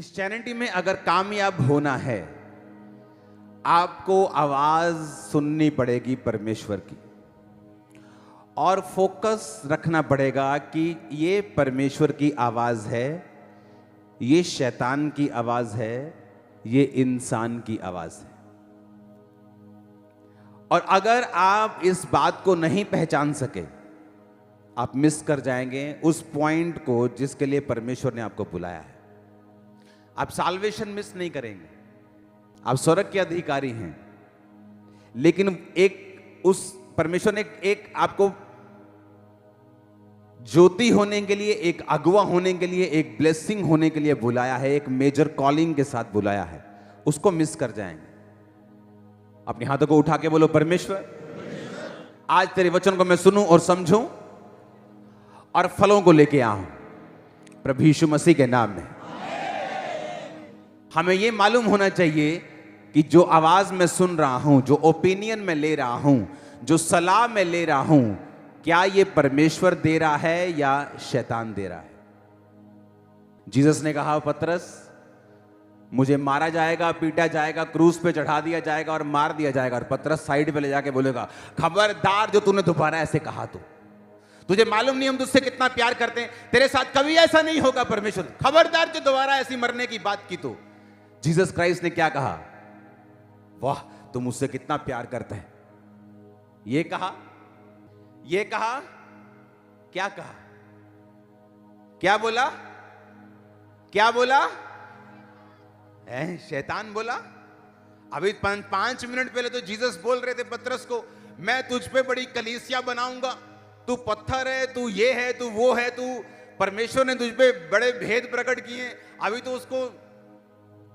Christianity में अगर कामयाब होना है, आपको आवाज सुननी पड़ेगी परमेश्वर की और फोकस रखना पड़ेगा कि ये परमेश्वर की आवाज है, ये शैतान की आवाज है, ये इंसान की आवाज है। और अगर आप इस बात को नहीं पहचान सके, आप मिस कर जाएंगे उस पॉइंट को जिसके लिए परमेश्वर ने आपको बुलाया है। आप साल्वेशन मिस नहीं करेंगे, आप स्वर्ग के अधिकारी हैं, लेकिन एक उस परमेश्वर ने एक आपको ज्योति होने के लिए, एक अगुवा होने के लिए, एक ब्लेसिंग होने के लिए बुलाया है, एक मेजर कॉलिंग के साथ बुलाया है। उसको मिस कर जाएंगे। अपने हाथों को उठा के बोलो, परमेश्वर आज तेरे वचन को मैं सुनूं और समझूं और फलों को लेके आऊं, प्रभु यीशु मसीह के नाम में। हमें यह मालूम होना चाहिए कि जो आवाज मैं सुन रहा हूं, जो ओपिनियन मैं ले रहा हूं, जो सलाह मैं ले रहा हूं, क्या यह परमेश्वर दे रहा है या शैतान दे रहा है। जीसस ने कहा, पतरस मुझे मारा जाएगा, पीटा जाएगा, क्रूस पे चढ़ा दिया जाएगा और मार दिया जाएगा। और पतरस साइड पे ले जाके बोलेगा, खबरदार जो तूने दोबारा ऐसे कहा तो तुझे मालूम नहीं हम तुझसे कितना प्यार करते हैं, तेरे साथ कभी ऐसा नहीं होगा परमेश्वर, खबरदार जो दोबारा ऐसी मरने की बात की तो। जीसस क्राइस्ट ने क्या कहा, वाह तुम मुझसे कितना प्यार करते हैं। ये कहा, ये कहा, क्या कहा, क्या बोला, क्या बोला, शैतान बोला। अभी 5 मिनट पहले तो जीसस बोल रहे थे पतरस को, मैं तुझ पे बड़ी कलीसिया बनाऊंगा, तू पत्थर है, तू ये है, तू वो है, तू परमेश्वर ने तुझ पे बड़े भेद प्रकट किए। अभी तो उसको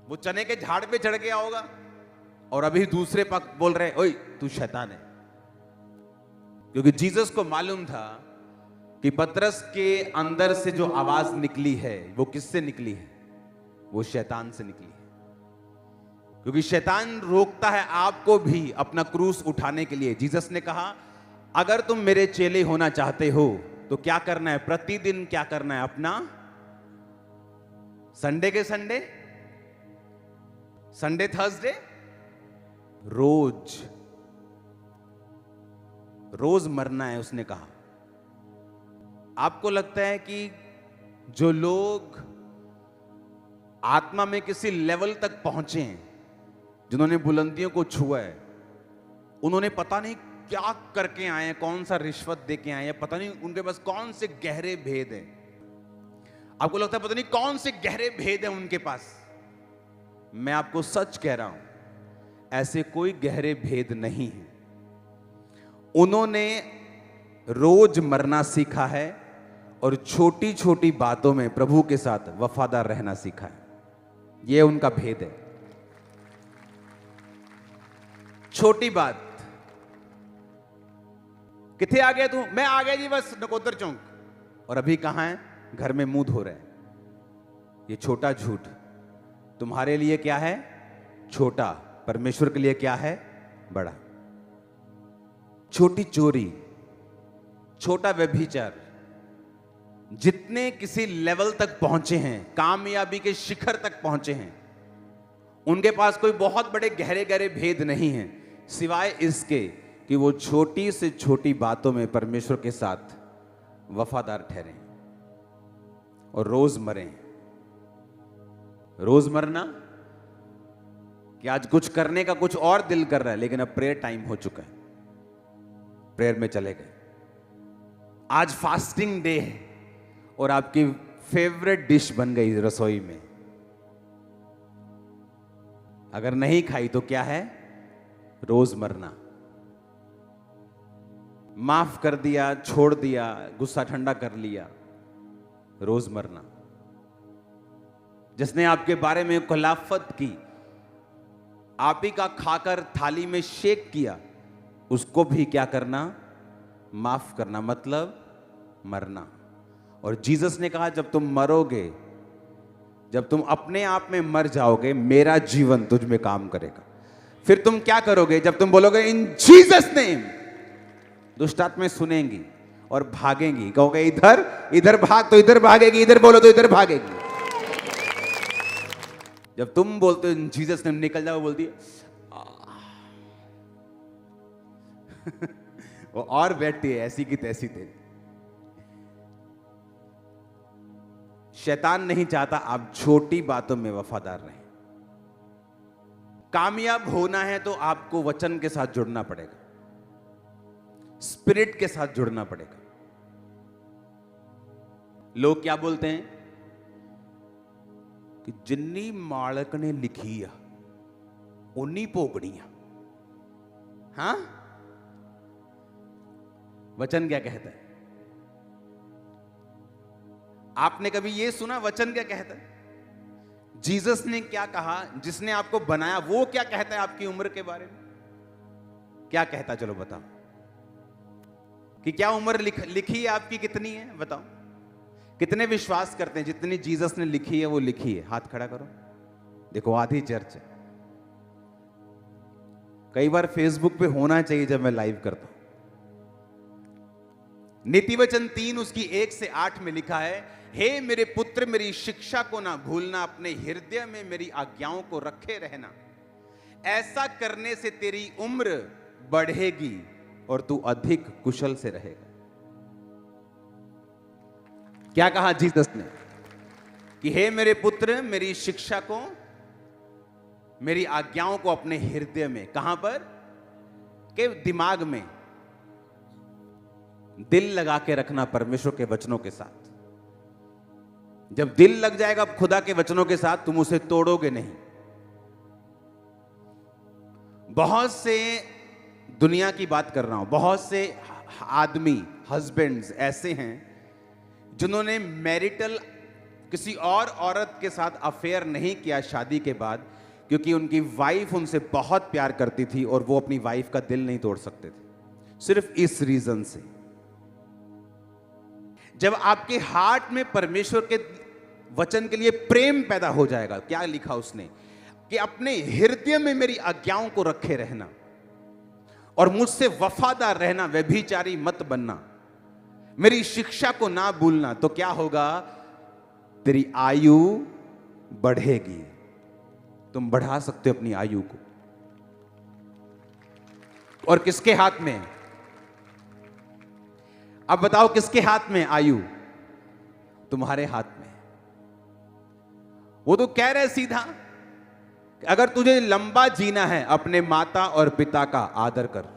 वो चने के झाड़ पे चढ़ गया होगा और अभी दूसरे पक्ष बोल रहे, ओए तू शैतान है। क्योंकि जीसस को मालूम था कि पतरस के अंदर से जो आवाज निकली है वो किससे निकली है, वो शैतान से निकली है। क्योंकि शैतान रोकता है आपको भी अपना क्रूस उठाने के लिए। जीसस ने कहा, अगर तुम मेरे चेले होना चाहते हो तो क्या करना है, प्रतिदिन क्या करना है, अपना संडे के संडे, संडे थर्सडे, रोज रोज मरना है। उसने कहा, आपको लगता है कि जो लोग आत्मा में किसी लेवल तक पहुंचे हैं, जिन्होंने बुलंदियों को छुआ है, उन्होंने पता नहीं क्या करके आए हैं, कौन सा रिश्वत दे के आए हैं, पता नहीं उनके पास कौन से गहरे भेद हैं। आपको लगता है पता नहीं कौन से गहरे भेद हैं उनके पास। मैं आपको सच कह रहा हूं, ऐसे कोई गहरे भेद नहीं है। उन्होंने रोज मरना सीखा है और छोटी छोटी बातों में प्रभु के साथ वफादार रहना सीखा है। यह उनका भेद है। छोटी बात, किथे आ गया तू, मैं आ गया जी बस नकोदर चौक, और अभी कहां है, घर में मुंह धो रहे हैं। ये छोटा झूठ तुम्हारे लिए क्या है, छोटा, परमेश्वर के लिए क्या है, बड़ा। छोटी चोरी, छोटा व्यभिचार, जितने किसी लेवल तक पहुंचे हैं, कामयाबी के शिखर तक पहुंचे हैं, उनके पास कोई बहुत बड़े गहरे गहरे भेद नहीं हैं, सिवाय इसके कि वो छोटी से छोटी बातों में परमेश्वर के साथ वफादार ठहरे और रोज मरें। रोज मरना कि आज कुछ करने का कुछ और दिल कर रहा है, लेकिन अब प्रेयर टाइम हो चुका है, प्रेयर में चले गए। आज फास्टिंग डे है और आपकी फेवरेट डिश बन गई रसोई में, अगर नहीं खाई तो क्या है, रोज मरना। माफ कर दिया, छोड़ दिया, गुस्सा ठंडा कर लिया, रोज मरना। जिसने आपके बारे में खिलाफत की, आप ही का खाकर थाली में शेक किया, उसको भी क्या करना, माफ करना, मतलब मरना। और जीसस ने कहा, जब तुम मरोगे, जब तुम अपने आप में मर जाओगे, मेरा जीवन तुझ में काम करेगा। फिर तुम क्या करोगे, जब तुम बोलोगे इन जीसस नेम, दुष्ट आत्माएं सुनेंगी और भागेंगी। कहोगे इधर इधर भाग तो इधर भागेगी, इधर बोलो तो इधर भागेगी। जब तुम बोलते हो जीसस ने निकल जाओ, बोलती है वो और बैठती है ऐसी की तैसी तेरी। शैतान नहीं चाहता आप छोटी बातों में वफादार रहें। कामयाब होना है तो आपको वचन के साथ जुड़ना पड़ेगा, स्पिरिट के साथ जुड़ना पड़ेगा। लोग क्या बोलते हैं कि जिन्नी मालक ने लिखी आ उन्नी भोगनी आ। हाँ, वचन क्या कहता है? आपने कभी यह सुना वचन क्या कहता है? जीसस ने क्या कहा? जिसने आपको बनाया वो क्या कहता है आपकी उम्र के बारे में? क्या कहता? चलो बताओ कि क्या उम्र लिखी है आपकी, कितनी है बताओ। कितने विश्वास करते हैं जितनी जीसस ने लिखी है वो लिखी है? हाथ खड़ा करो। देखो आधी चर्च है। कई बार फेसबुक पे होना चाहिए जब मैं लाइव करता हूं। नीति वचन 3 उसकी 1 से 8 में लिखा है, हे मेरे पुत्र मेरी शिक्षा को ना भूलना, अपने हृदय में मेरी आज्ञाओं को रखे रहना। ऐसा करने से तेरी उम्र बढ़ेगी और तू अधिक कुशल से रहेगा। क्या कहा जीसस ने? कि हे मेरे पुत्र मेरी शिक्षा को, मेरी आज्ञाओं को अपने हृदय में, कहां पर? के दिमाग में दिल लगा के रखना परमेश्वर के वचनों के साथ। जब दिल लग जाएगा खुदा के वचनों के साथ, तुम उसे तोड़ोगे नहीं। बहुत से, दुनिया की बात कर रहा हूं, बहुत से आदमी, हस्बैंड्स ऐसे हैं जिन्होंने मैरिटल किसी और औरत के साथ अफेयर नहीं किया शादी के बाद, क्योंकि उनकी वाइफ उनसे बहुत प्यार करती थी और वो अपनी वाइफ का दिल नहीं तोड़ सकते थे, सिर्फ इस रीजन से। जब आपके हार्ट में परमेश्वर के वचन के लिए प्रेम पैदा हो जाएगा, क्या लिखा उसने? कि अपने हृदय में मेरी आज्ञाओं को रखे रहना और मुझसे वफादार रहना, व्यभिचारी मत बनना, मेरी शिक्षा को ना भूलना, तो क्या होगा? तेरी आयु बढ़ेगी। तुम बढ़ा सकते हो अपनी आयु को। और किसके हाथ में? अब बताओ किसके हाथ में आयु? तुम्हारे हाथ में। वो तो कह रहे सीधा, अगर तुझे लंबा जीना है अपने माता और पिता का आदर कर।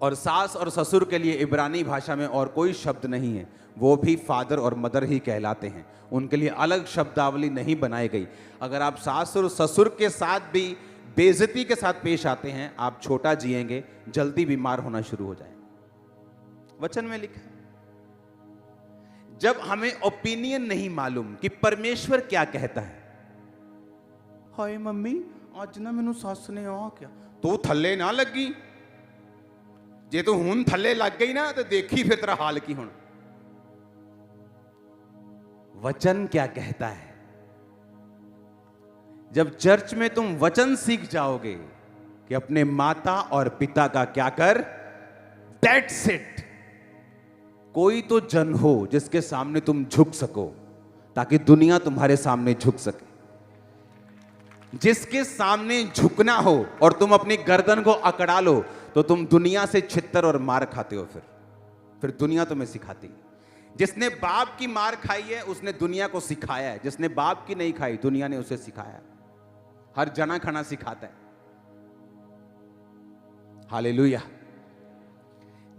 और सास और ससुर के लिए इब्रानी भाषा में और कोई शब्द नहीं है, वो भी फादर और मदर ही कहलाते हैं, उनके लिए अलग शब्दावली नहीं बनाई गई। अगर आप सास और ससुर के साथ भी बेइज्जती के साथ पेश आते हैं, आप छोटा जिएंगे, जल्दी बीमार होना शुरू हो जाए। वचन में लिखा है। जब हमें ओपिनियन नहीं मालूम कि परमेश्वर क्या कहता है, हाय मम्मी आज ना मैनू सस ने आ क्या, तू थल्ले ना लगी, जे तू हुन थल्ले लग गई ना तो देखी फिर तेरा हाल की होना। वचन क्या कहता है? जब चर्च में तुम वचन सीख जाओगे कि अपने माता और पिता का क्या कर, दैट्स इट। कोई तो जन हो जिसके सामने तुम झुक सको, ताकि दुनिया तुम्हारे सामने झुक सके। जिसके सामने झुकना हो और तुम अपनी गर्दन को अकड़ा लो, तो तुम दुनिया से छित्तर और मार खाते हो। फिर दुनिया तुम्हें सिखाती है। जिसने बाप की मार खाई है उसने दुनिया को सिखाया है, जिसने बाप की नहीं खाई दुनिया ने उसे सिखाया। हर जना खना सिखाता है। हालेलुया।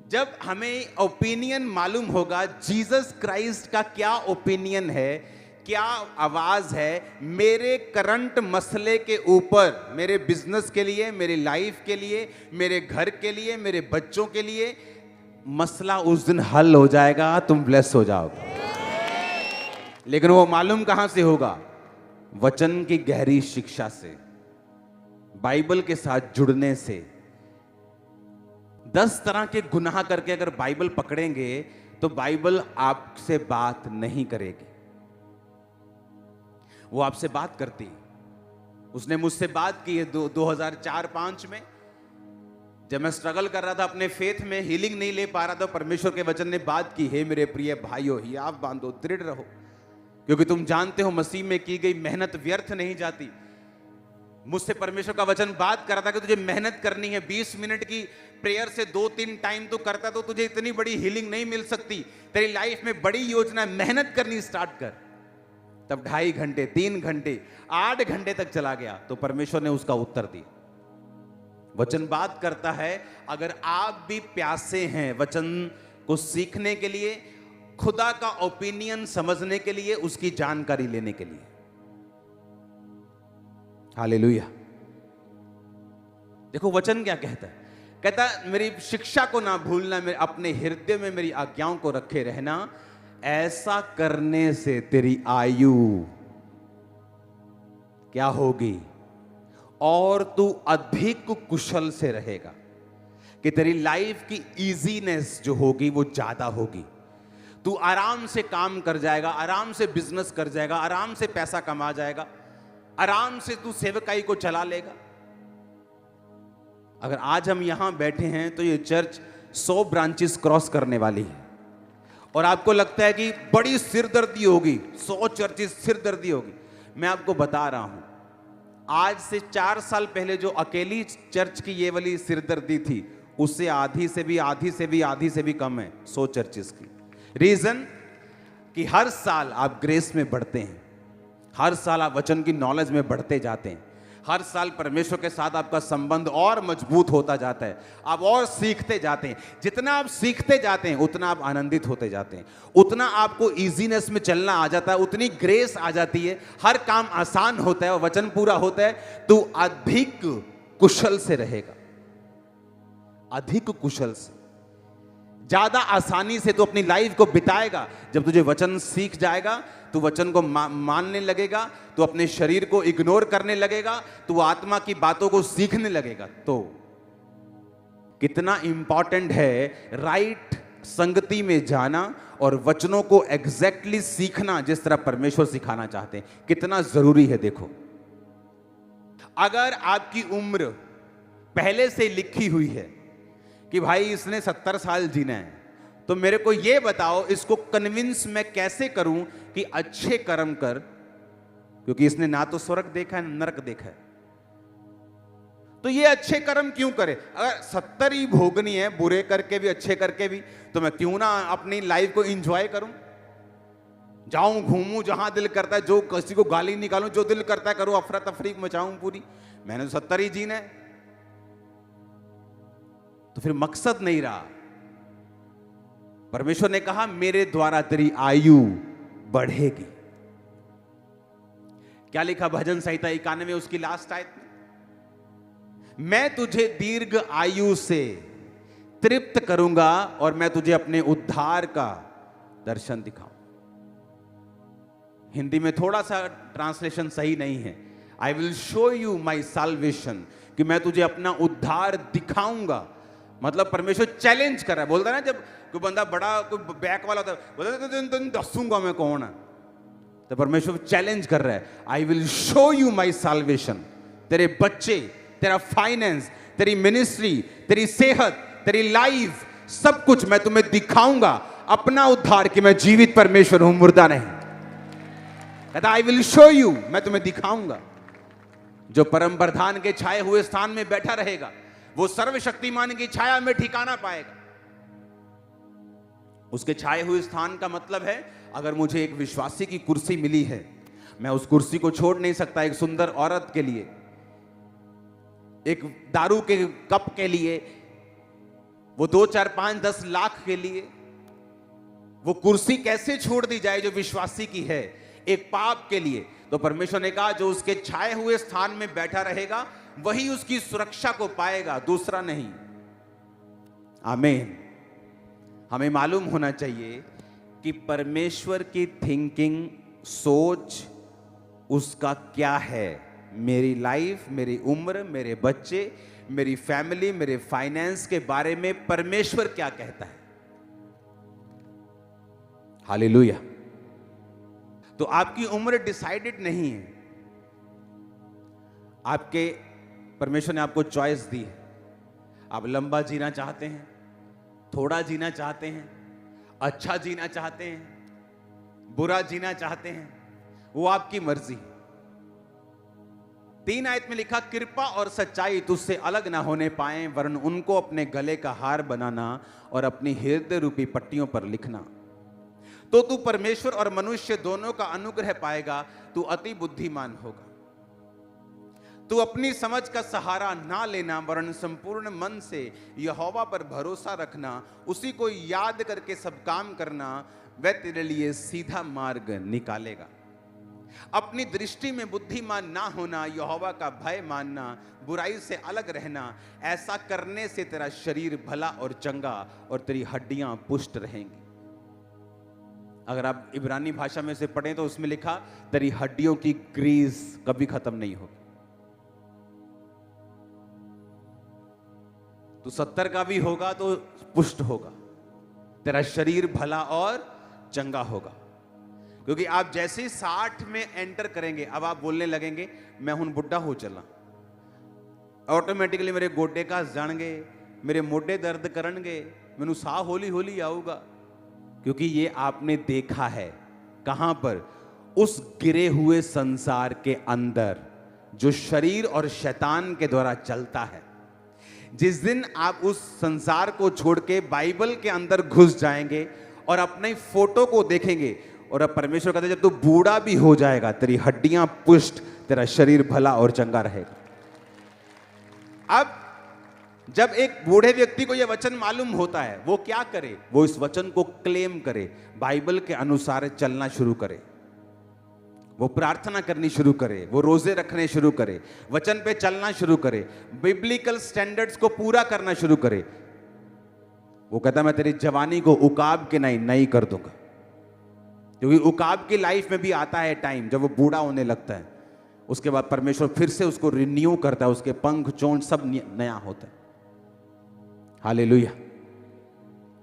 जब हमें ओपिनियन मालूम होगा जीसस क्राइस्ट का क्या ओपिनियन है, क्या आवाज है मेरे करंट मसले के ऊपर, मेरे बिजनेस के लिए, मेरी लाइफ के लिए, मेरे घर के लिए, मेरे बच्चों के लिए, मसला उस दिन हल हो जाएगा, तुम ब्लेस हो जाओगे। लेकिन वो मालूम कहां से होगा? वचन की गहरी शिक्षा से, बाइबल के साथ जुड़ने से। 10 तरह के गुनाह करके अगर बाइबल पकड़ेंगे तो बाइबल आपसे बात नहीं करेगी, वो आपसे बात करती। उसने मुझसे बात की है 2004-5 में, जब मैं स्ट्रगल कर रहा था अपने फेथ में, हीलिंग नहीं ले पा रहा था, परमेश्वर के वचन ने बात की, हे मेरे प्रिय भाइयों हियाव बांधो, दृढ़ रहो, क्योंकि तुम जानते हो मसीह में की गई मेहनत व्यर्थ नहीं जाती। मुझसे परमेश्वर का वचन बात कर रहा था कि तुझे मेहनत करनी है। 20 मिनट की प्रेयर से 2-3 टाइम तो करता तो तुझे इतनी बड़ी हीलिंग नहीं मिल सकती। तेरी लाइफ में बड़ी योजना, मेहनत करनी स्टार्ट कर। तब 2.5 घंटे, 3 घंटे, 8 घंटे तक चला गया तो परमेश्वर ने उसका उत्तर दिया। वचन बात करता है, अगर आप भी प्यासे हैं वचन को सीखने के लिए, खुदा का ओपिनियन समझने के लिए, उसकी जानकारी लेने के लिए। हालेलुया। देखो वचन क्या कहता है, कहता है मेरी शिक्षा को ना भूलना, मेरे अपने हृदय में मेरी आज्ञाओं को रखे रहना, ऐसा करने से तेरी आयु क्या होगी और तू अधिक कुशल से रहेगा। कि तेरी लाइफ की इजीनेस जो होगी वो ज्यादा होगी। तू आराम से काम कर जाएगा, आराम से बिजनेस कर जाएगा, आराम से पैसा कमा जाएगा, आराम से तू सेवकाई को चला लेगा। अगर आज हम यहां बैठे हैं तो ये चर्च 100 ब्रांचेस क्रॉस करने वाली है और आपको लगता है कि बड़ी सिरदर्दी होगी, 100 चर्चेस सिरदर्दी होगी। मैं आपको बता रहा हूं, आज से 4 साल पहले जो अकेली चर्च की ये वाली सिरदर्दी थी, उससे आधी से भी कम है 100 चर्चेस की। रीजन कि हर साल आप ग्रेस में बढ़ते हैं, हर साल आप वचन की नॉलेज में बढ़ते जाते हैं, हर साल परमेश्वर के साथ आपका संबंध और मजबूत होता जाता है, आप और सीखते जाते हैं। जितना आप सीखते जाते हैं उतना आप आनंदित होते जाते हैं, उतना आपको इजीनेस में चलना आ जाता है, उतनी ग्रेस आ जाती है, हर काम आसान होता है और वचन पूरा होता है। तो अधिक कुशल से रहेगा, अधिक कुशल से, ज्यादा आसानी से तू अपनी लाइफ को बिताएगा। जब तुझे वचन सीख जाएगा तू वचन को मानने लगेगा, तू अपने शरीर को इग्नोर करने लगेगा, तू आत्मा की बातों को सीखने लगेगा। तो कितना इंपॉर्टेंट है राइट संगति में जाना और वचनों को एग्जैक्टली सीखना जिस तरह परमेश्वर सिखाना चाहते हैं, कितना जरूरी है। देखो, अगर आपकी उम्र पहले से लिखी हुई है कि भाई इसने 70 साल जीना है, तो मेरे को यह बताओ इसको कन्विंस मैं कैसे करूं कि अच्छे कर्म कर, क्योंकि इसने ना तो स्वर्ग देखा है ना नरक देखा है, तो ये अच्छे कर्म क्यों करे? अगर 70 ही भोगनी है, बुरे करके भी अच्छे करके भी, तो मैं क्यों ना अपनी लाइफ को एंजॉय करूं, जाऊं घूमूं जहां दिल करता है, जो किसी को गाली निकालूं, जो दिल करता है करूं, अफरा तफरी मचाऊं पूरी। मैंने तो 70 ही जीना है, तो फिर मकसद नहीं रहा। परमेश्वर ने कहा मेरे द्वारा तेरी आयु बढ़ेगी। क्या लिखा भजन संहिता 91 उसकी लास्ट आयत में, मैं तुझे दीर्घ आयु से तृप्त करूंगा और मैं तुझे अपने उद्धार का दर्शन दिखाऊं। हिंदी में थोड़ा सा ट्रांसलेशन सही नहीं है, I will show you my salvation, कि मैं तुझे अपना उद्धार दिखाऊंगा। मतलब परमेश्वर चैलेंज कर रहा है। बोलता है ना, जब कोई बंदा बड़ा कोई बैक वाला होता है, बोलता है तो दसूंगा मैं कौन है, तो परमेश्वर चैलेंज कर रहा है, I will show you my salvation. तेरे बच्चे, तेरा फाइनेंस, तेरी मिनिस्ट्री, तेरी सेहत, तेरी लाइफ, सब कुछ मैं तुम्हें दिखाऊंगा, अपना उद्धार, कि मैं जीवित परमेश्वर हूं, मुर्दा नहीं। कहता आई विल शो यू, मैं तुम्हें दिखाऊंगा। जो परम प्रधान के छाए हुए स्थान में बैठा रहेगा वो सर्वशक्तिमान की छाया में ठिकाना पाएगा। उसके छाए हुए स्थान का मतलब है, अगर मुझे एक विश्वासी की कुर्सी मिली है, मैं उस कुर्सी को छोड़ नहीं सकता एक सुंदर औरत के लिए, एक दारू के कप के लिए, वो 2, 4, 5, 10 लाख के लिए। वो कुर्सी कैसे छोड़ दी जाए जो विश्वासी की है, एक पाप के लिए? तो परमेश्वर ने कहा जो उसके छाए हुए स्थान में बैठा रहेगा वही उसकी सुरक्षा को पाएगा, दूसरा नहीं। आमीन। हमें मालूम होना चाहिए कि परमेश्वर की थिंकिंग, सोच उसका क्या है। मेरी लाइफ, मेरी उम्र, मेरे बच्चे, मेरी फैमिली, मेरे फाइनेंस के बारे में परमेश्वर क्या कहता है। हालेलुया। तो आपकी उम्र डिसाइडेड नहीं है, आपके परमेश्वर ने आपको चॉइस दी है। आप लंबा जीना चाहते हैं, थोड़ा जीना चाहते हैं, अच्छा जीना चाहते हैं, बुरा जीना चाहते हैं, वो आपकी मर्जी। 3 आयत में लिखा, कृपा और सच्चाई तुझसे अलग ना होने पाए, वरन उनको अपने गले का हार बनाना और अपनी हृदय रूपी पट्टियों पर लिखना। तो तू परमेश्वर और मनुष्य दोनों का अनुग्रह पाएगा, तू अति बुद्धिमान होगा। तू अपनी समझ का सहारा ना लेना, वरन संपूर्ण मन से यहोवा पर भरोसा रखना, उसी को याद करके सब काम करना, वह तेरे लिए सीधा मार्ग निकालेगा। अपनी दृष्टि में बुद्धिमान ना होना, यहोवा का भय मानना, बुराई से अलग रहना, ऐसा करने से तेरा शरीर भला और चंगा और तेरी हड्डियां पुष्ट रहेंगी। अगर आप इब्रानी भाषा में से पढ़ें तो उसमें लिखा, तेरी हड्डियों की ग्रीस कभी खत्म नहीं होगी। तो 70 का भी होगा तो पुष्ट होगा, तेरा शरीर भला और चंगा होगा। क्योंकि आप जैसे ही 60 में एंटर करेंगे, अब आप बोलने लगेंगे, मैं हूं बुढ़ा हो चला, ऑटोमेटिकली मेरे गोडे का जाणगे, मेरे मोढे दर्द करनगे, मैनू साह होली होली आऊगा। क्योंकि ये आपने देखा है कहां पर? उस गिरे हुए संसार के अंदर जो शरीर और शैतान के द्वारा चलता है। जिस दिन आप उस संसार को छोड़ के बाइबल के अंदर घुस जाएंगे और अपने फोटो को देखेंगे, और अब परमेश्वर कहते हैं, जब तू बूढ़ा भी हो जाएगा, तेरी हड्डियां पुष्ट, तेरा शरीर भला और चंगा रहेगा। अब जब एक बूढ़े व्यक्ति को यह वचन मालूम होता है, वो क्या करे? वो इस वचन को क्लेम करे, बाइबल के अनुसार चलना शुरू करे, वो प्रार्थना करनी शुरू करे, वो रोजे रखने शुरू करे, वचन पे चलना शुरू करे, बिब्लिकल स्टैंडर्ड्स को पूरा करना शुरू करे। वो कहता, मैं तेरी जवानी को उकाब के नई कर दूंगा। क्योंकि उकाब की लाइफ में भी आता है टाइम जब वो बूढ़ा होने लगता है, उसके बाद परमेश्वर फिर से उसको रिन्यू करता है, उसके पंख चोंच सब नया होता है। हालेलुया।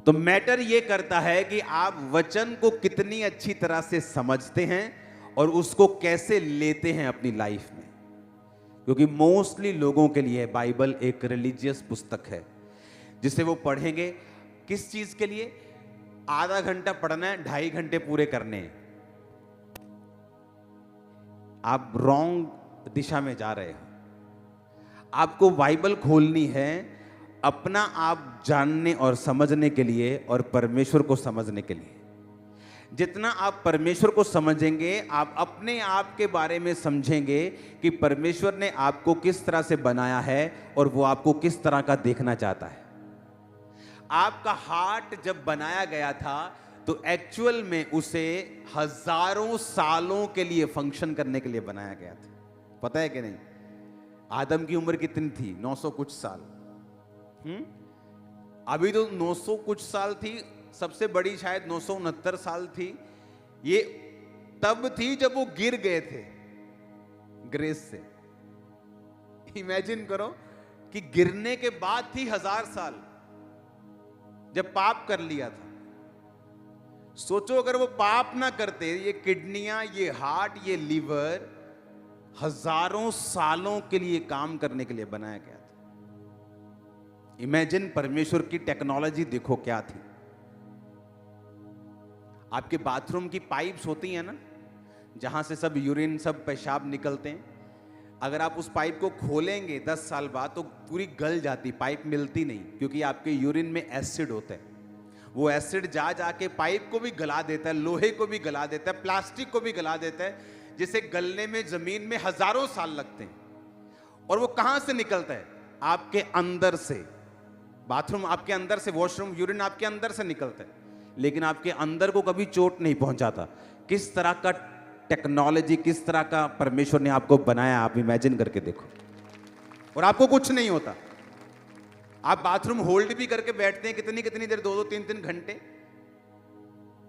तो मैटर ये करता है कि आप वचन को कितनी अच्छी तरह से समझते हैं और उसको कैसे लेते हैं अपनी लाइफ में। क्योंकि मोस्टली लोगों के लिए बाइबल एक रिलीजियस पुस्तक है जिसे वो पढ़ेंगे किस चीज के लिए? आधा घंटा पढ़ना है, 2.5 घंटे पूरे करने हैं। आप रॉन्ग दिशा में जा रहे हो। आपको बाइबल खोलनी है अपना आप जानने और समझने के लिए और परमेश्वर को समझने के लिए। जितना आप परमेश्वर को समझेंगे, आप अपने आप के बारे में समझेंगे कि परमेश्वर ने आपको किस तरह से बनाया है और वो आपको किस तरह का देखना चाहता है। आपका हार्ट जब बनाया गया था तो एक्चुअल में उसे हजारों सालों के लिए फंक्शन करने के लिए बनाया गया था। पता है कि नहीं? आदम की उम्र कितनी थी? 900 कुछ साल। अभी तो 900 कुछ साल थी, सबसे बड़ी शायद 969 साल थी। ये तब थी जब वो गिर गए थे ग्रेस से। इमेजिन करो कि गिरने के बाद थी 1000 साल जब पाप कर लिया था। सोचो अगर वो पाप ना करते, ये किडनियां, ये हार्ट, ये लीवर हजारों सालों के लिए काम करने के लिए बनाया गया था। इमेजिन परमेश्वर की टेक्नोलॉजी देखो क्या थी। आपके बाथरूम की पाइप्स होती हैं ना, जहां से सब यूरिन, सब पेशाब निकलते हैं। अगर आप उस पाइप को खोलेंगे 10 साल बाद तो पूरी गल जाती, पाइप मिलती नहीं, क्योंकि आपके यूरिन में एसिड होता है। वो एसिड जा जाके पाइप को भी गला देता है, लोहे को भी गला देता है, प्लास्टिक को भी गला देता है, जिसे गलने में जमीन में हजारों साल लगते हैं। और वो कहां से निकलता है? आपके अंदर से। बाथरूम आपके अंदर से, वॉशरूम, यूरिन आपके अंदर से निकलता है, लेकिन आपके अंदर को कभी चोट नहीं पहुंचाता। किस तरह का टेक्नोलॉजी, किस तरह का परमेश्वर ने आपको बनाया, आप इमेजिन करके देखो। और आपको कुछ नहीं होता। आप बाथरूम होल्ड भी करके बैठते हैं कितनी कितनी देर, 2-2, 3-3 घंटे।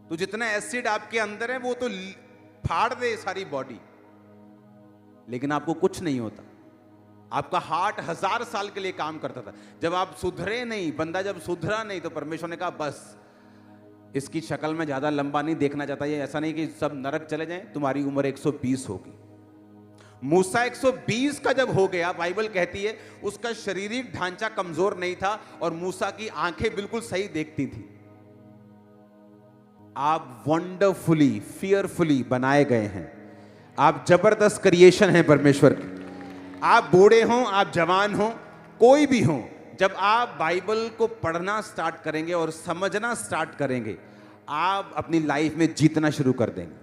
तो जितना एसिड आपके अंदर है वो तो फाड़ दे सारी बॉडी, लेकिन आपको कुछ नहीं होता। आपका हार्ट 1000 साल के लिए काम करता था। जब आप सुधरे नहीं, बंदा जब सुधरा नहीं, तो परमेश्वर ने कहा बस इसकी शक्ल में ज्यादा लंबा नहीं देखना चाहता। ये ऐसा नहीं कि सब नरक चले जाएं, तुम्हारी उम्र 120 होगी। मूसा 120 का जब हो गया, बाइबल कहती है उसका शारीरिक ढांचा कमजोर नहीं था और मूसा की आंखें बिल्कुल सही देखती थी। आप वंडरफुली, फियरफुली बनाए गए हैं। आप जबरदस्त क्रिएशन हैं परमेश्वर की। आप बूढ़े हों, आप जवान हों, कोई भी हो, जब आप बाइबल को पढ़ना स्टार्ट करेंगे और समझना स्टार्ट करेंगे, आप अपनी लाइफ में जीतना शुरू कर देंगे।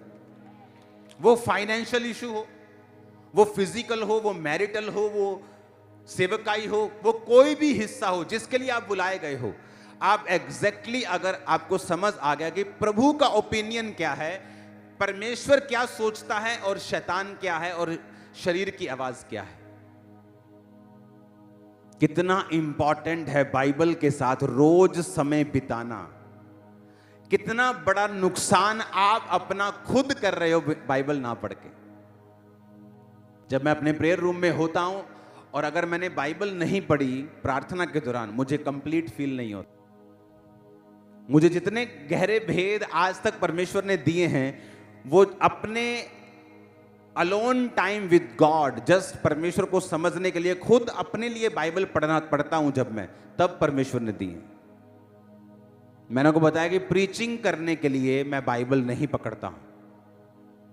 वो फाइनेंशियल इशू हो, वो फिजिकल हो, वो मैरिटल हो, वो सेवकाई हो, वो कोई भी हिस्सा हो जिसके लिए आप बुलाए गए हो, आप एग्जैक्टली अगर आपको समझ आ गया कि प्रभु का ओपिनियन क्या है, परमेश्वर क्या सोचता है और शैतान क्या है और शरीर की आवाज क्या है। कितना इंपॉर्टेंट है बाइबल के साथ रोज समय बिताना। कितना बड़ा नुकसान आप अपना खुद कर रहे हो बाइबल ना पढ़ के। जब मैं अपने प्रेयर रूम में होता हूं और अगर मैंने बाइबल नहीं पढ़ी प्रार्थना के दौरान, मुझे कंप्लीट फील नहीं होता। मुझे जितने गहरे भेद आज तक परमेश्वर ने दिए हैं, वो अपने alone time with God, just परमेश्वर को समझने के लिए खुद अपने लिए बाइबल पढ़ता हूं जब मैं, तब परमेश्वर ने दिए। मैंने आपको बताया कि प्रीचिंग करने के लिए मैं बाइबल नहीं पकड़ता हूं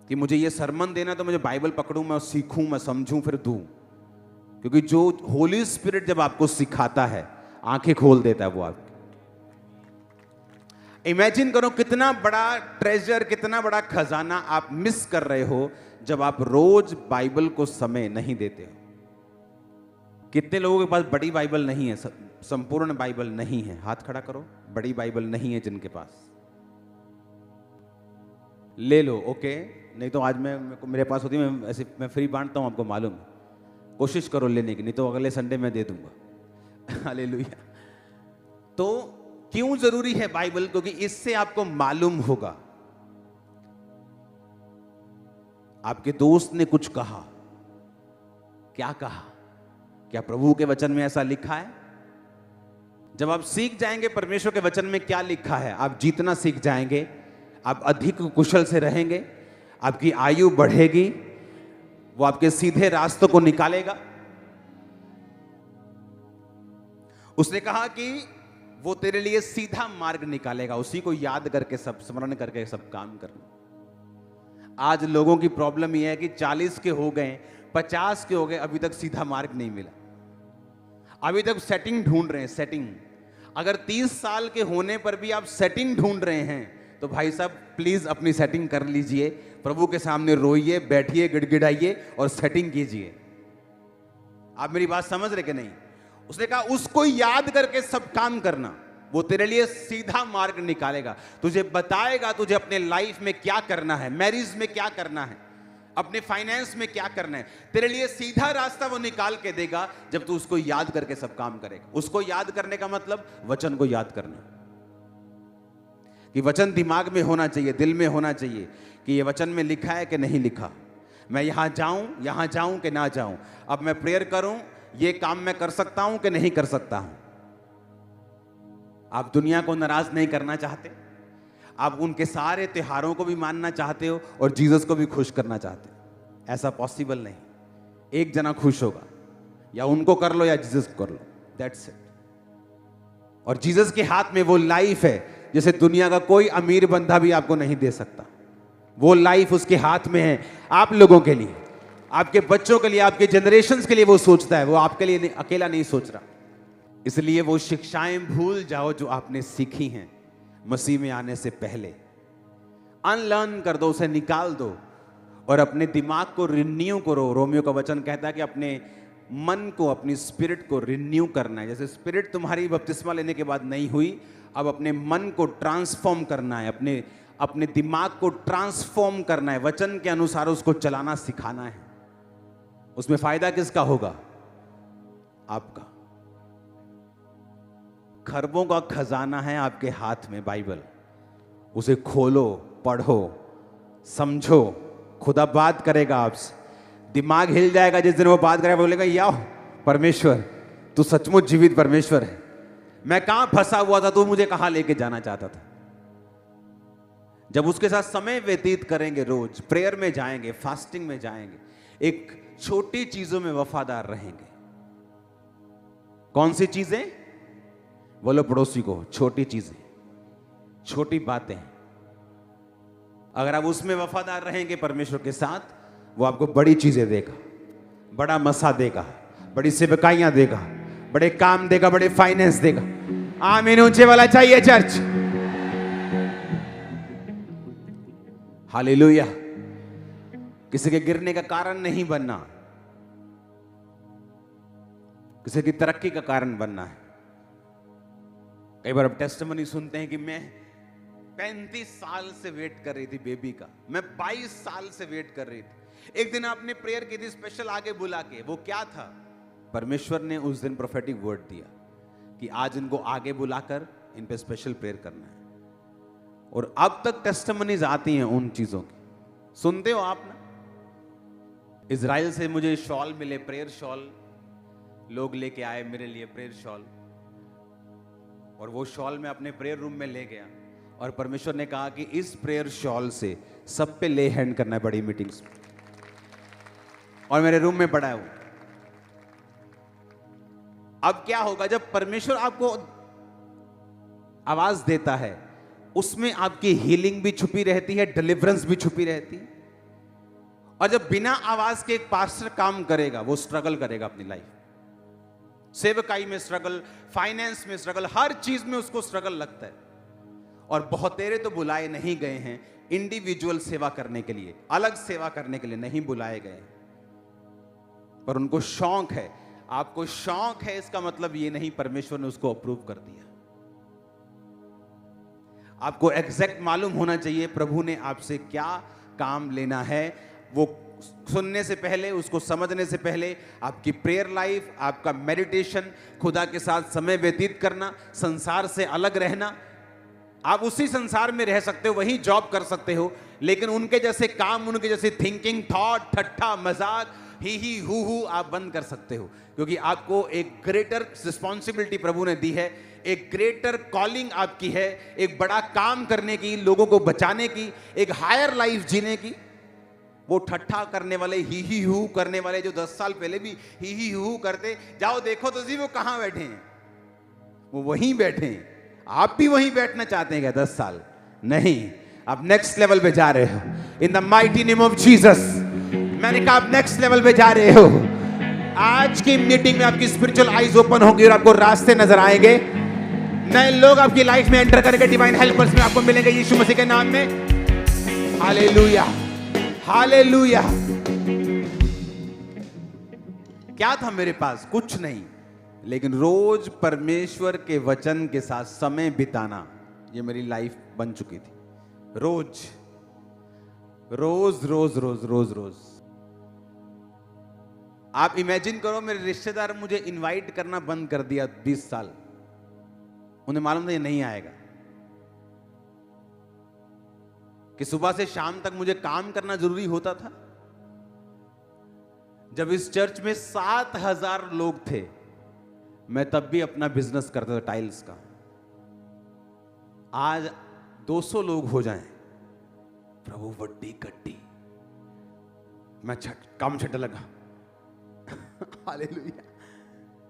कि मुझे ये सरमन देना तो मुझे बाइबल पकड़ूं, मैं सीखूं, मैं समझूं, फिर दूं। क्योंकि जो होली स्पिरिट जब आपको सिखाता है, आंखें खोल देता है वो आपकी। इमेजिन करो कितना बड़ा ट्रेजर, कितना बड़ा खजाना आप मिस कर रहे हो जब आप रोज बाइबल को समय नहीं देते हो। कितने लोगों के पास बड़ी बाइबल नहीं है, संपूर्ण बाइबल नहीं है? हाथ खड़ा करो। बड़ी बाइबल नहीं है जिनके पास, ले लो। ओके, नहीं तो आज मेरे पास होती, मैं फ्री बांटता हूं, आपको मालूम है। कोशिश करो लेने की, नहीं तो अगले संडे मैं दे दूंगा। हालेलुया। तो क्यों जरूरी है बाइबल? क्योंकि इससे आपको मालूम होगा। आपके दोस्त ने कुछ कहा, क्या कहा? क्या प्रभु के वचन में ऐसा लिखा है? जब आप सीख जाएंगे परमेश्वर के वचन में क्या लिखा है, आप जीतना सीख जाएंगे, आप अधिक कुशल से रहेंगे, आपकी आयु बढ़ेगी, वो आपके सीधे रास्तों को निकालेगा। उसने कहा कि वो तेरे लिए सीधा मार्ग निकालेगा, उसी को याद करके, सब स्मरण करके सब काम करना। आज लोगों की प्रॉब्लम यह है कि 40 के हो गए, 50 के हो गए, अभी तक सीधा मार्ग नहीं मिला। अभी तक सेटिंग ढूंढ रहे हैं, सेटिंग। अगर 30 साल के होने पर भी आप सेटिंग ढूंढ रहे हैं तो भाई साहब प्लीज अपनी सेटिंग कर लीजिए। प्रभु के सामने रोइए, बैठिए, गिड़गिड़ाइए और सेटिंग कीजिए। आप मेरी बात समझ रहे कि नहीं? उसने कहा उसको याद करके सब काम करना, वो तेरे लिए सीधा मार्ग निकालेगा, तुझे बताएगा तुझे अपने लाइफ में क्या करना है, मैरिज में क्या करना है, अपने फाइनेंस में क्या करना है। तेरे लिए सीधा रास्ता वो निकाल के देगा जब तू उसको याद करके सब काम करेगा। उसको याद करने का मतलब वचन को याद करना, कि वचन दिमाग में होना चाहिए, दिल में होना चाहिए कि ये वचन में लिखा है कि नहीं लिखा। मैं यहां जाऊं कि ना जाऊं, अब मैं प्रेयर करूं, ये काम मैं कर सकता हूं कि नहीं कर सकता हूं। आप दुनिया को नाराज नहीं करना चाहते, आप उनके सारे त्योहारों को भी मानना चाहते हो और जीसस को भी खुश करना चाहते हो। ऐसा पॉसिबल नहीं। एक जना खुश होगा, या उनको कर लो या जीसस को कर लो, दैट्स इट। और जीसस के हाथ में वो लाइफ है जैसे दुनिया का कोई अमीर बंदा भी आपको नहीं दे सकता। वो लाइफ उसके हाथ में है, आप लोगों के लिए, आपके बच्चों के लिए, आपके जनरेशंस के लिए वो सोचता है। वो आपके लिए अकेला नहीं सोच रहा। इसलिए वो शिक्षाएं भूल जाओ जो आपने सीखी हैं मसीह में आने से पहले। अनलर्न कर दो, उसे निकाल दो और अपने दिमाग को रिन्यू करो। रोमियो का वचन कहता है कि अपने मन को, अपनी स्पिरिट को रिन्यू करना है। जैसे स्पिरिट तुम्हारी बपतिस्मा लेने के बाद नहीं हुई, अब अपने मन को ट्रांसफॉर्म करना है, अपने दिमाग को ट्रांसफॉर्म करना है, वचन के अनुसार उसको चलाना सिखाना है। उसमें फायदा किसका होगा? आपका। खरबों का खजाना है आपके हाथ में बाइबल। उसे खोलो, पढ़ो, समझो। खुदा बात करेगा आपसे, दिमाग हिल जाएगा जिस दिन वो बात करेगा। बोलेगा या परमेश्वर तू सचमुच जीवित परमेश्वर है, मैं कहां फंसा हुआ था, तू मुझे कहां लेके जाना चाहता था। जब उसके साथ समय व्यतीत करेंगे, रोज प्रेयर में जाएंगे, फास्टिंग में जाएंगे, एक छोटी चीजों में वफादार रहेंगे। कौन सी चीजें? बोलो पड़ोसी को, छोटी चीजें, छोटी बातें। अगर आप उसमें वफादार रहेंगे परमेश्वर के साथ, वो आपको बड़ी चीजें देगा, बड़ा मसा देगा, बड़ी सेवकाइयां देगा, बड़े काम देगा, बड़े फाइनेंस देगा। आमीन ऊंचे वाला चाहिए चर्च। हालेलुया। किसी के गिरने का कारण नहीं बनना, किसी की तरक्की का कारण बनना है। कई बार अब टेस्टिमनी सुनते हैं कि मैं 35 साल से वेट कर रही थी बेबी का, मैं 22 साल से वेट कर रही थी। एक दिन आपने प्रेयर की थी स्पेशल आगे बुला के, वो क्या था? परमेश्वर ने उस दिन प्रोफेटिक वर्ड दिया कि आज इनको आगे बुलाकर इन पे स्पेशल प्रेयर करना है। और अब तक टेस्टिमनीज आती हैं उन चीजों की, सुनते हो आप ना। इजराइल से मुझे शॉल मिले, प्रेयर शॉल लोग लेके आए मेरे लिए, प्रेयर शॉल। और वो शॉल मैं अपने प्रेयर रूम में ले गया और परमेश्वर ने कहा कि इस प्रेयर शॉल से सब पे ले हैंड करना है बड़ी मीटिंग्स में। और मेरे रूम में पड़ा है वो। अब क्या होगा जब परमेश्वर आपको आवाज देता है, उसमें आपकी हीलिंग भी छुपी रहती है, डिलीवरेंस भी छुपी रहती है। और जब बिना आवाज के एक पास्टर काम करेगा, वो स्ट्रगल करेगा अपनी लाइफ, सेवकाई में स्ट्रगल, फाइनेंस में स्ट्रगल, हर चीज में उसको स्ट्रगल लगता है। और बहुतेरे तो बुलाए नहीं गए हैं इंडिविजुअल सेवा करने के लिए, अलग सेवा करने के लिए नहीं बुलाए गए, पर उनको शौक है। आपको शौक है, इसका मतलब ये नहीं परमेश्वर ने उसको अप्रूव कर दिया। आपको एग्जैक्ट मालूम होना चाहिए प्रभु ने आपसे क्या काम लेना है। वो सुनने से पहले, उसको समझने से पहले आपकी प्रेयर लाइफ, आपका मेडिटेशन, खुदा के साथ समय व्यतीत करना, संसार से अलग रहना। आप उसी संसार में रह सकते हो, वही जॉब कर सकते हो, लेकिन उनके जैसे काम, उनके जैसे थिंकिंग, थॉट, ठट्ठा, मजाक, ही हु आप बंद कर सकते हो। क्योंकि आपको एक ग्रेटर रिस्पॉन्सिबिलिटी प्रभु ने दी है, एक ग्रेटर कॉलिंग आपकी है, एक बड़ा काम करने की, लोगों को बचाने की, एक हायर लाइफ जीने की। वो ठट्ठा करने वाले, ही हु करने वाले, जो 10 साल पहले भी ही हु करते, जाओ देखो तो जी वो कहां बैठे हैं, वो वहीं बैठे हैं। आप भी वहीं बैठना चाहते हैं क्या 10 साल? नहीं, आप नेक्स्ट लेवल पे जा रहे हो in the mighty name of Jesus. मैंने कहा आप नेक्स्ट लेवल पे जा रहे हो। आज की मीटिंग में आपकी स्पिरिचुअल आईज ओपन होगी और आपको रास्ते नजर आएंगे। नए लोग आपकी लाइफ में एंटर करके डिवाइन हेल्पर्स में आपको मिलेंगे यीशु मसीह के नाम में। Hallelujah, hallelujah. क्या था मेरे पास? कुछ नहीं, लेकिन रोज परमेश्वर के वचन के साथ समय बिताना, ये मेरी लाइफ बन चुकी थी। रोज रोज रोज रोज रोज रोज। आप इमेजिन करो, मेरे रिश्तेदार मुझे इनवाइट करना बंद कर दिया 20 साल। उन्हें मालूम था ये नहीं आएगा, कि सुबह से शाम तक मुझे काम करना जरूरी होता था। जब इस चर्च में 7000 लोग थे, मैं तब भी अपना बिजनेस करता था टाइल्स का। आज 200 लोग हो जाएं, प्रभु वड्डी कट्टी, मैं काम छट लगा। हालेलुया।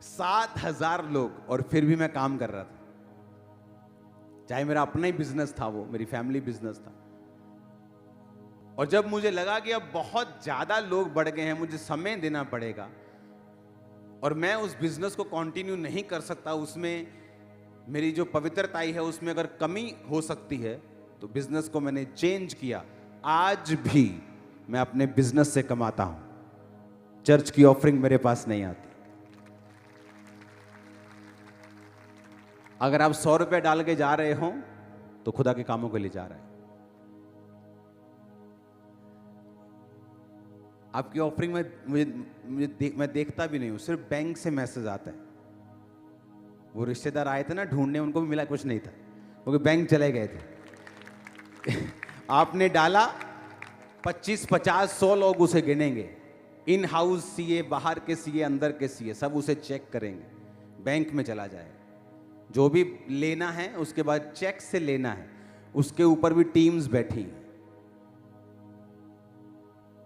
7000 लोग, और फिर भी मैं काम कर रहा था। चाहे मेरा अपना ही बिजनेस था, वो मेरी फैमिली बिजनेस था। और जब मुझे लगा कि अब बहुत ज्यादा लोग बढ़ गए हैं, मुझे समय देना पड़ेगा और मैं उस बिजनेस को कंटिन्यू नहीं कर सकता, उसमें मेरी जो पवित्रता है उसमें अगर कमी हो सकती है, तो बिजनेस को मैंने चेंज किया। आज भी मैं अपने बिजनेस से कमाता हूं, चर्च की ऑफरिंग मेरे पास नहीं आती। अगर आप 100 रुपए डाल के जा रहे हो तो खुदा के कामों के लिए जा रहे हैं। आपकी ऑफरिंग में मैं देखता भी नहीं हूं, सिर्फ बैंक से मैसेज आता है। वो रिश्तेदार आए थे ना ढूंढने, उनको भी मिला कुछ नहीं था, क्योंकि बैंक चले गए थे। आपने डाला 25, 50, 100 लोग उसे गिनेंगे। इन हाउस सीए, बाहर के सीए, अंदर के सीए, सब उसे चेक करेंगे, बैंक में चला जाएगा। जो भी लेना है उसके बाद चेक से लेना है, उसके ऊपर भी टीम्स बैठी हैं।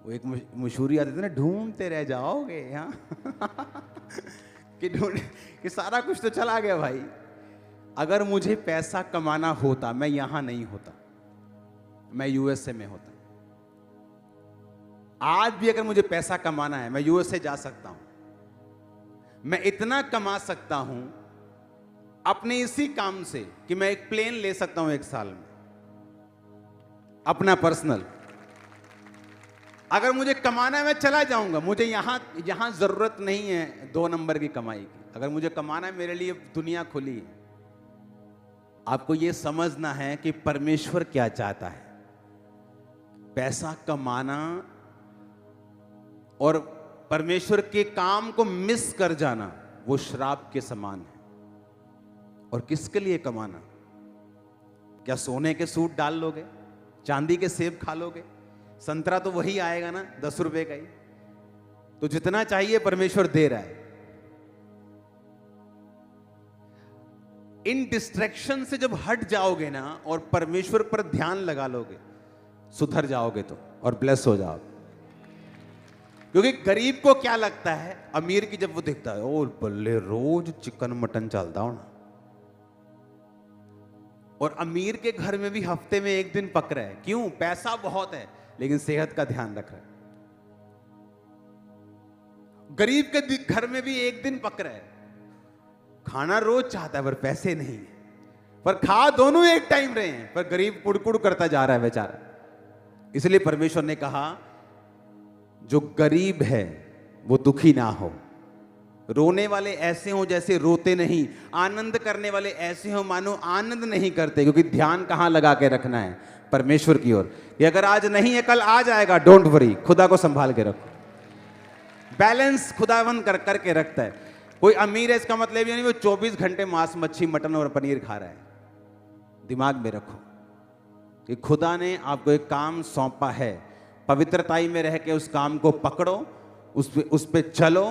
वो एक मशहूरी आती थी ना, ढूंढते रह जाओगे यहाँ कि सारा कुछ तो चला गया भाई। अगर मुझे पैसा कमाना होता, मैं यहां नहीं होता, मैं यूएसए में होता। आज भी अगर मुझे पैसा कमाना है, मैं यूएसए जा सकता हूं। मैं इतना कमा सकता हूं अपने इसी काम से कि मैं एक प्लेन ले सकता हूं 1 साल में, अपना पर्सनल। अगर मुझे कमाना है, मैं चला जाऊंगा। मुझे यहां जरूरत नहीं है 2 नंबर की कमाई की। अगर मुझे कमाना है, मेरे लिए दुनिया खुली है। आपको यह समझना है कि परमेश्वर क्या चाहता है। पैसा कमाना और परमेश्वर के काम को मिस कर जाना वो श्राप के समान है। और किसके लिए कमाना? क्या सोने के सूट डाल लोगे? चांदी के सेब खा लोगे? संतरा तो वही आएगा ना, 10 रुपए का ही। तो जितना चाहिए परमेश्वर दे रहा है। इन डिस्ट्रैक्शन से जब हट जाओगे ना और परमेश्वर पर ध्यान लगा लोगे, सुधर जाओगे तो, और ब्लेस हो जाओगे। क्योंकि गरीब को क्या लगता है, अमीर की जब वो दिखता है, ओ बल्ले रोज चिकन मटन चलता हो ना। और अमीर के घर में भी हफ्ते में 1 दिन पक रहा है। क्यों? पैसा बहुत है लेकिन सेहत का ध्यान रख रहा है। गरीब के घर में भी 1 दिन पक रहा है, खाना रोज चाहता है पर पैसे नहीं है। पर खा दोनों एक टाइम रहे हैं, पर गरीब कुड़कुड़ करता जा रहा है बेचारा। इसलिए परमेश्वर ने कहा जो गरीब है वो दुखी ना हो। रोने वाले ऐसे हो जैसे रोते नहीं, आनंद करने वाले ऐसे हो मानो आनंद नहीं करते। क्योंकि ध्यान कहां लगा के रखना है? परमेश्वर की ओर। कि अगर आज नहीं है कल आ जाएगा, डोंट वरी। खुदा को संभाल के रखो। बैलेंस खुदावन करके रखता है। कोई अमीर है इसका मतलब ये नहीं वो 24 घंटे मांस मच्छी मटन और पनीर खा रहा है। दिमाग में रखो कि खुदा ने आपको एक काम सौंपा है। पवित्रताई में रह के उस काम को पकड़ो, उस पे चलो।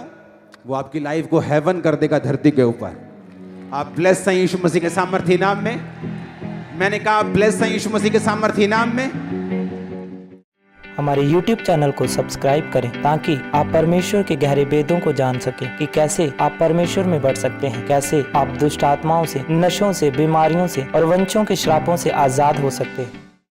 वो आपकी लाइफ को हेवन कर देगा धरती के ऊपर। आप ब्लेस हैं यीशु मसीह के सामर्थी नाम में। मैंने कहा ब्लेस हैं यीशु मसीह के सामर्थी नाम में। हमारे YouTube चैनल को सब्सक्राइब करें ताकि आप परमेश्वर के गहरे भेदों को जान सकें कि कैसे आप परमेश्वर में बढ़ सकते हैं, कैसे आप दुष्ट आत्माओं से, नशों से, बीमारियों से और वंशों के श्रापों से आजाद हो सकते हैं।